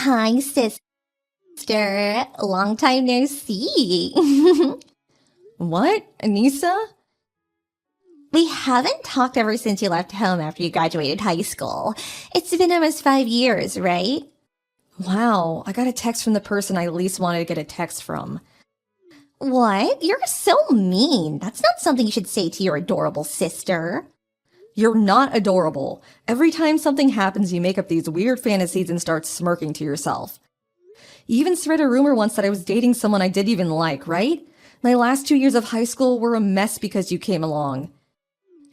Hi, sister. Long time no see. What? Anissa? We haven't talked ever since you left home after you graduated high school. It's been almost 5 years, right? Wow, I got a text from the person I least wanted to get a text from. What? You're so mean. That's not something you should say to your adorable sister. You're not adorable. Every time something happens, you make up these weird fantasies and start smirking to yourself. You even spread a rumor once that I was dating someone I didn't even like, right? My last 2 years of high school were a mess because you came along.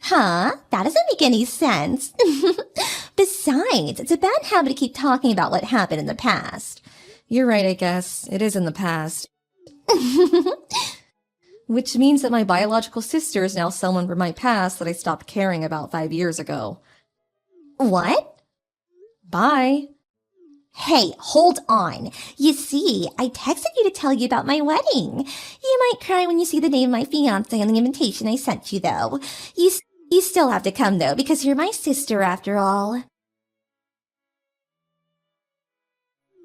Huh? That doesn't make any sense. Besides, it's a bad habit to keep talking about what happened in the past. You're right, I guess. It is in the past. Which means that my biological sister is now someone from my past that I stopped caring about 5 years ago. What? Bye. Hey, hold on. You see, I texted you to tell you about my wedding. You might cry when you see the name of my fiancé on the invitation I sent you, though. You still have to come, though, because you're my sister after all.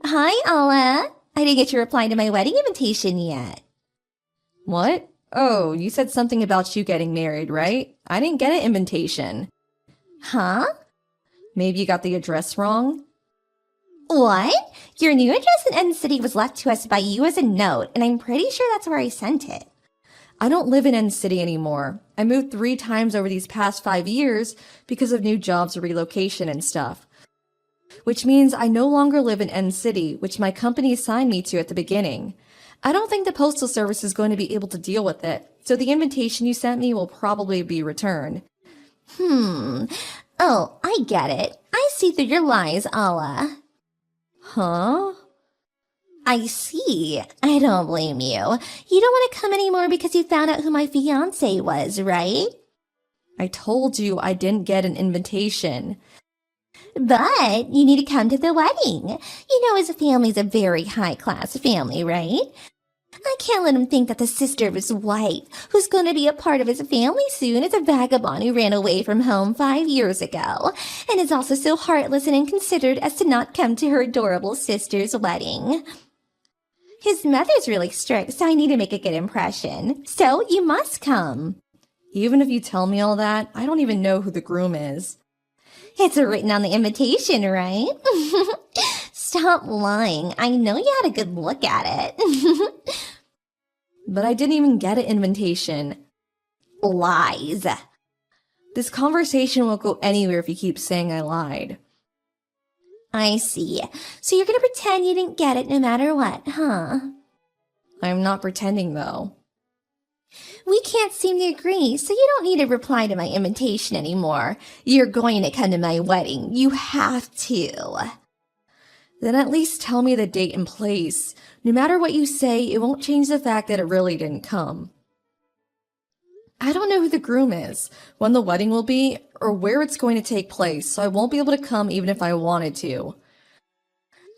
Hi, Alla. I didn't get your reply to my wedding invitation yet. What? Oh, you said something about you getting married, right? I didn't get an invitation. Huh? Maybe you got the address wrong? What? Your new address in End City was left to us by you as a note, and I'm pretty sure that's where I sent it. I don't live in End City anymore. I moved 3 times over these past 5 years because of new jobs or relocation and stuff. Which means I no longer live in End City, which my company assigned me to at the beginning. I don't think the Postal Service is going to be able to deal with it, so the invitation you sent me will probably be returned. Oh, I get it. I see through your lies, Alla. Huh? I see. I don't blame you. You don't want to come anymore because you found out who my fiancé was, right? I told you I didn't get an invitation. But you need to come to the wedding. You know his family's a very high-class family, right? I can't let him think that the sister of his wife, who's going to be a part of his family soon, is a vagabond who ran away from home 5 years ago, and is also so heartless and inconsiderate as to not come to her adorable sister's wedding. His mother's really strict, so I need to make a good impression. So you must come. Even if you tell me all that, I don't even know who the groom is. It's written on the invitation, right? Stop lying. I know you had a good look at it. But I didn't even get an invitation. Lies. This conversation won't go anywhere if you keep saying I lied. I see. So you're gonna pretend you didn't get it no matter what, huh? I'm not pretending, though. We can't seem to agree, so you don't need to reply to my invitation anymore. You're going to come to my wedding. You have to. Then at least tell me the date and place. No matter what you say, it won't change the fact that it really didn't come. I don't know who the groom is, when the wedding will be, or where it's going to take place, so I won't be able to come even if I wanted to.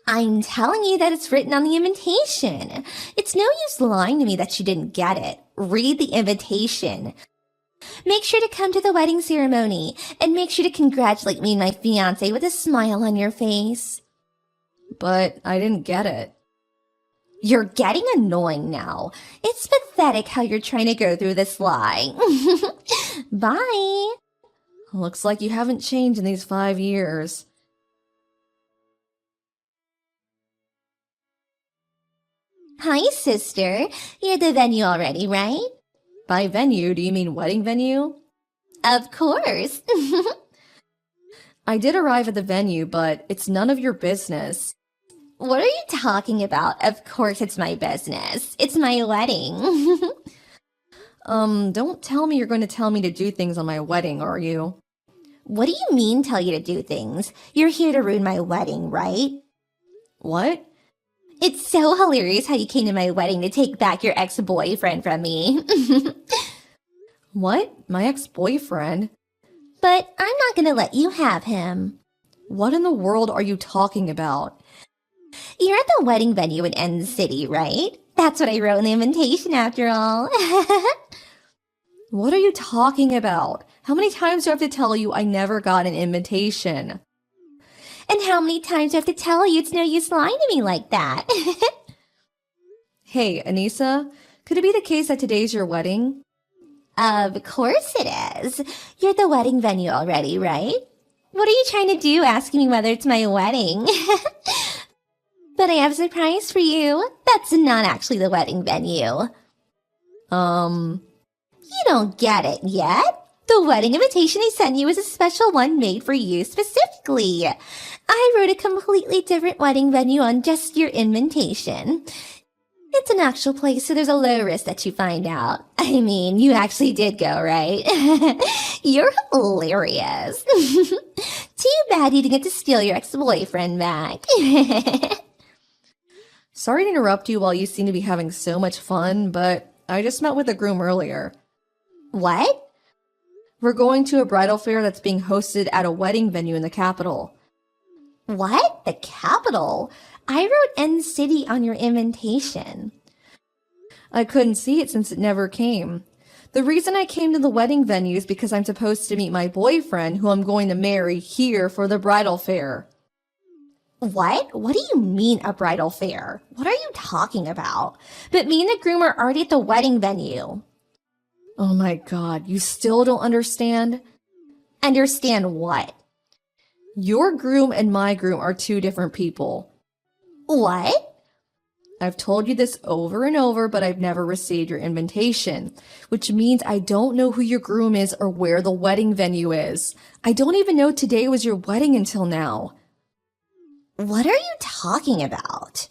I'm telling you that it's written on the invitation. It's no use lying to me that you didn't get it. Read the invitation. Make sure to come to the wedding ceremony, and make sure to congratulate me and my fiancé with a smile on your face. But I didn't get it. You're getting annoying now. It's pathetic how you're trying to go through this lie. Bye. Looks like you haven't changed in these 5 years. Hi, sister. You're at the venue already, right? By venue, do you mean wedding venue? Of course. I did arrive at the venue, but it's none of your business. What are you talking about? Of course it's my business. It's my wedding. Don't tell me you're going to tell me to do things on my wedding, are you? What do you mean tell you to do things? You're here to ruin my wedding, right? What? It's so hilarious how you came to my wedding to take back your ex-boyfriend from me. What? My ex-boyfriend? But I'm not gonna let you have him. What in the world are you talking about? You're at the wedding venue in End City, right? That's what I wrote in the invitation after all. What are you talking about? How many times do I have to tell you I never got an invitation? And how many times do I have to tell you it's no use lying to me like that? Hey, Anissa, could it be the case that today's your wedding? Of course it is. You're at the wedding venue already, right? What are you trying to do asking me whether it's my wedding? But I have a surprise for you. That's not actually the wedding venue. You don't get it yet? The wedding invitation I sent you is a special one made for you specifically. I wrote a completely different wedding venue on just your invitation. It's an actual place, so there's a low risk that you find out. I mean, you actually did go, right? You're hilarious. Too bad you didn't get to steal your ex-boyfriend back. Sorry to interrupt you while you seem to be having so much fun, but I just met with a groom earlier. What? We're going to a bridal fair that's being hosted at a wedding venue in the capital. What? The capital? I wrote N City on your invitation. I couldn't see it since it never came. The reason I came to the wedding venue is because I'm supposed to meet my boyfriend, who I'm going to marry, here for the bridal fair. What? What do you mean a bridal fair? What are you talking about? But me and the groom are already at the wedding venue. Oh my god, you still don't understand? Understand what? Your groom and my groom are two different people. What? I've told you this over and over, but I've never received your invitation, which means I don't know who your groom is or where the wedding venue is. I don't even know today was your wedding until now. What are you talking about?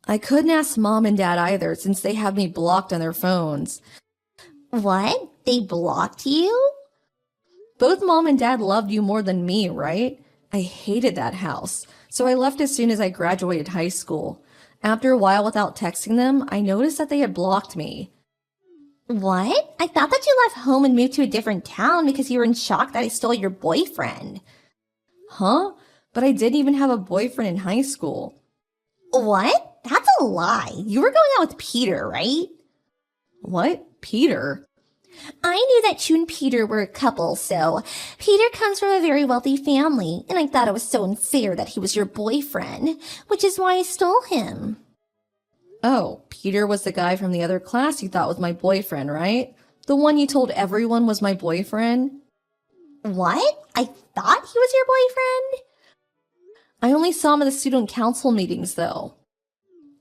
I couldn't ask mom and dad either since they have me blocked on their phones. What? They blocked you? Both mom and dad loved you more than me, right? I hated that house, so I left as soon as I graduated high school. After a while without texting them, I noticed that they had blocked me. What? I thought that you left home and moved to a different town because you were in shock that I stole your boyfriend. Huh? But I didn't even have a boyfriend in high school. What? That's a lie. You were going out with Peter, right? What? Peter? I knew that you and Peter were a couple, so Peter comes from a very wealthy family, and I thought it was so unfair that he was your boyfriend, which is why I stole him. Oh, Peter was the guy from the other class you thought was my boyfriend, right? The one you told everyone was my boyfriend? What? I thought he was your boyfriend? I only saw him at the student council meetings, though.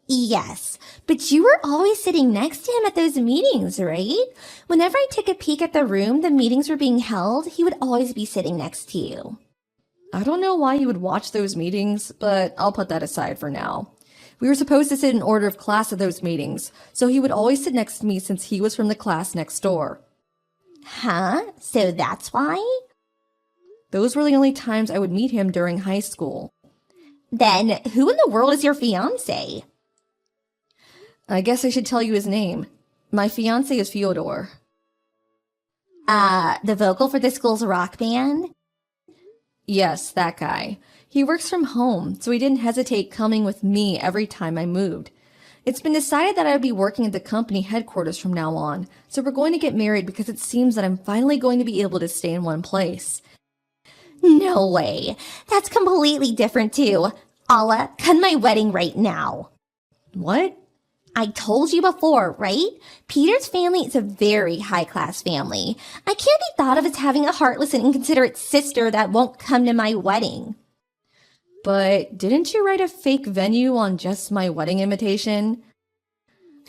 Yes, but you were always sitting next to him at those meetings, right? Whenever I took a peek at the room the meetings were being held, he would always be sitting next to you. I don't know why you would watch those meetings, but I'll put that aside for now. We were supposed to sit in order of class at those meetings, so he would always sit next to me since he was from the class next door. Huh? So that's why? Those were the only times I would meet him during high school. Then who in the world is your fiancé? I guess I should tell you his name. My fiancé is Fyodor. The vocal for the school's rock band? Yes, that guy. He works from home, so he didn't hesitate coming with me every time I moved. It's been decided that I would be working at the company headquarters from now on, so we're going to get married because it seems that I'm finally going to be able to stay in one place. No way. That's completely different too. Allah, cut my wedding right now. What? I told you before, right? Peter's family is a very high-class family. I can't be thought of as having a heartless and inconsiderate sister that won't come to my wedding. But didn't you write a fake venue on just my wedding invitation?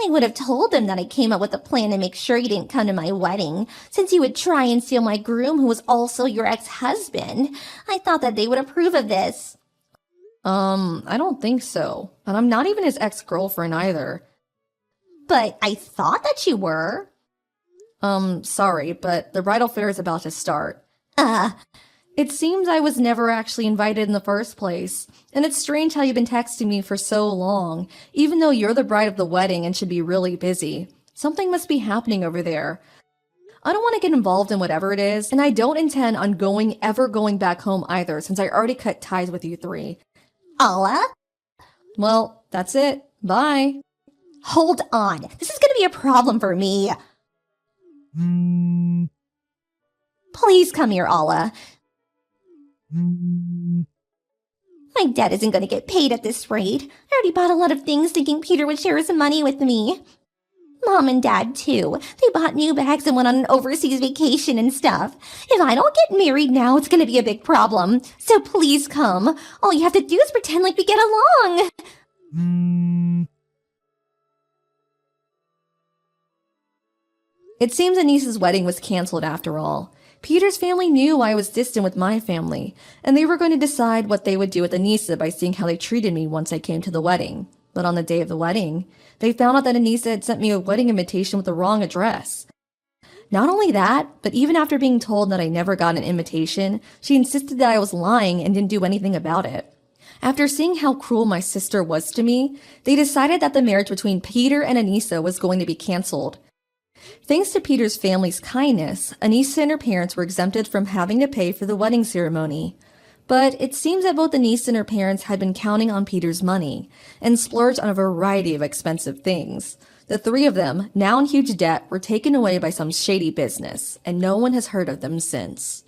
I would have told them that I came up with a plan to make sure you didn't come to my wedding, since you would try and steal my groom who was also your ex-husband. I thought that they would approve of this. I don't think so. And I'm not even his ex-girlfriend either. But I thought that you were. Sorry, but the bridal fair is about to start. It seems I was never actually invited in the first place, and it's strange how you've been texting me for so long, even though you're the bride of the wedding and should be really busy. Something must be happening over there. I don't want to get involved in whatever it is, and I don't intend on ever going back home either, since I already cut ties with you three. Allah? Well, that's it. Bye. Hold on. This is going to be a problem for me. Please come here, Allah. My debt isn't going to get paid at this rate. I already bought a lot of things thinking Peter would share some money with me. Mom and Dad, too. They bought new bags and went on an overseas vacation and stuff. If I don't get married now, it's going to be a big problem. So please come. All you have to do is pretend like we get along. It seems Anissa's wedding was canceled after all. Peter's family knew I was distant with my family, and they were going to decide what they would do with Anissa by seeing how they treated me once I came to the wedding. But on the day of the wedding, they found out that Anissa had sent me a wedding invitation with the wrong address. Not only that, but even after being told that I never got an invitation, she insisted that I was lying and didn't do anything about it. After seeing how cruel my sister was to me, they decided that the marriage between Peter and Anissa was going to be canceled. Thanks to Peter's family's kindness, Anissa and her parents were exempted from having to pay for the wedding ceremony. But it seems that both Anissa and her parents had been counting on Peter's money and splurged on a variety of expensive things. The three of them, now in huge debt, were taken away by some shady business, and no one has heard of them since.